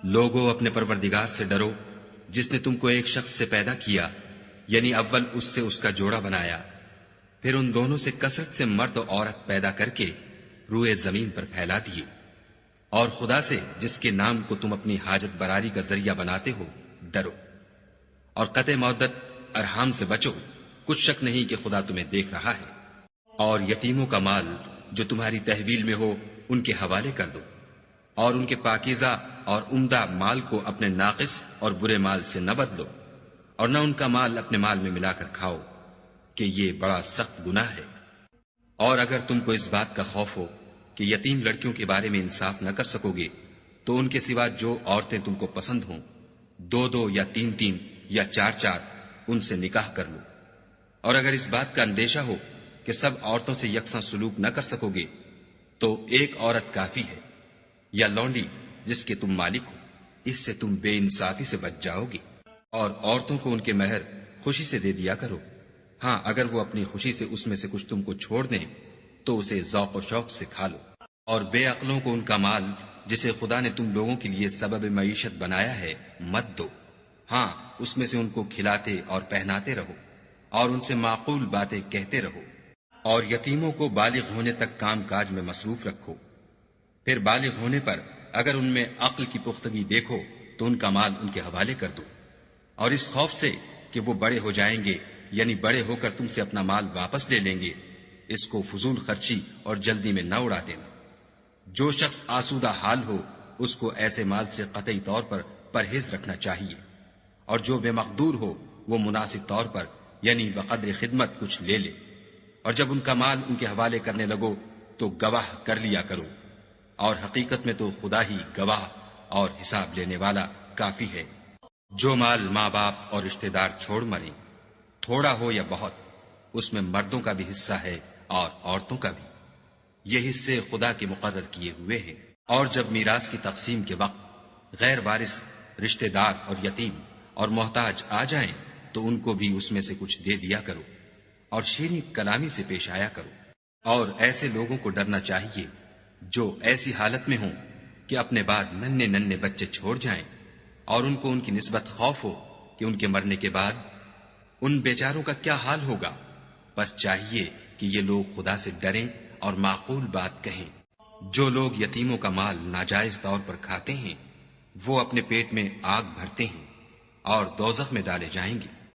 لوگوں اپنے پروردگار سے ڈرو جس نے تم کو ایک شخص سے پیدا کیا، یعنی اول اس سے اس کا جوڑا بنایا، پھر ان دونوں سے کثرت سے مرد و عورت پیدا کر کے روئے زمین پر پھیلا دیے، اور خدا سے جس کے نام کو تم اپنی حاجت براری کا ذریعہ بناتے ہو ڈرو، اور قطع مودت ارحام سے بچو، کچھ شک نہیں کہ خدا تمہیں دیکھ رہا ہے۔ اور یتیموں کا مال جو تمہاری تحویل میں ہو ان کے حوالے کر دو، اور ان کے پاکیزہ اور عمدہ مال کو اپنے ناقص اور برے مال سے نہ بدلو، اور نہ ان کا مال اپنے مال میں ملا کر کھاؤ کہ یہ بڑا سخت گناہ ہے۔ اور اگر تم کو اس بات کا خوف ہو کہ یتیم لڑکیوں کے بارے میں انصاف نہ کر سکو گے تو ان کے سوا جو عورتیں تم کو پسند ہوں، 2 یا 3 یا 4 ان سے نکاح کر لو۔ اور اگر اس بات کا اندیشہ ہو کہ سب عورتوں سے یکساں سلوک نہ کر سکو گے تو ایک عورت کافی ہے، یا لونڈی جس کے تم مالک ہو، اس سے تم بے انصافی سے بچ جاؤ گے۔ اور عورتوں کو ان کے مہر خوشی سے دے دیا کرو، ہاں اگر وہ اپنی خوشی سے اس میں سے کچھ تم کو چھوڑ دیں تو اسے ذوق و شوق سے کھا لو۔ اور بے عقلوں کو ان کا مال جسے خدا نے تم لوگوں کے لیے سبب معیشت بنایا ہے مت دو، ہاں اس میں سے ان کو کھلاتے اور پہناتے رہو، اور ان سے معقول باتیں کہتے رہو۔ اور یتیموں کو بالغ ہونے تک کام کاج میں مصروف رکھو، پھر بالغ ہونے پر اگر ان میں عقل کی پختگی دیکھو تو ان کا مال ان کے حوالے کر دو، اور اس خوف سے کہ وہ بڑے ہو جائیں گے، یعنی بڑے ہو کر تم سے اپنا مال واپس لے لیں گے، اس کو فضول خرچی اور جلدی میں نہ اڑا دینا۔ جو شخص آسودہ حال ہو اس کو ایسے مال سے قطعی طور پر پرہیز رکھنا چاہیے، اور جو بے مقدور ہو وہ مناسب طور پر یعنی بقدر خدمت کچھ لے لے۔ اور جب ان کا مال ان کے حوالے کرنے لگو تو گواہ کر لیا کرو، اور حقیقت میں تو خدا ہی گواہ اور حساب لینے والا کافی ہے۔ جو مال ماں باپ اور رشتہ دار چھوڑ مریں، تھوڑا ہو یا بہت، اس میں مردوں کا بھی حصہ ہے اور عورتوں کا بھی، یہ حصے خدا کے مقرر کیے ہوئے ہیں۔ اور جب میراث کی تقسیم کے وقت غیر وارث رشتہ دار اور یتیم اور محتاج آ جائیں تو ان کو بھی اس میں سے کچھ دے دیا کرو، اور شیریں کلامی سے پیش آیا کرو۔ اور ایسے لوگوں کو ڈرنا چاہیے جو ایسی حالت میں ہوں کہ اپنے بعد ننھے بچے چھوڑ جائیں، اور ان کو ان کی نسبت خوف ہو کہ ان کے مرنے کے بعد ان بیچاروں کا کیا حال ہوگا۔ بس چاہیے کہ یہ لوگ خدا سے ڈریں اور معقول بات کہیں۔ جو لوگ یتیموں کا مال ناجائز طور پر کھاتے ہیں وہ اپنے پیٹ میں آگ بھرتے ہیں اور دوزخ میں ڈالے جائیں گے۔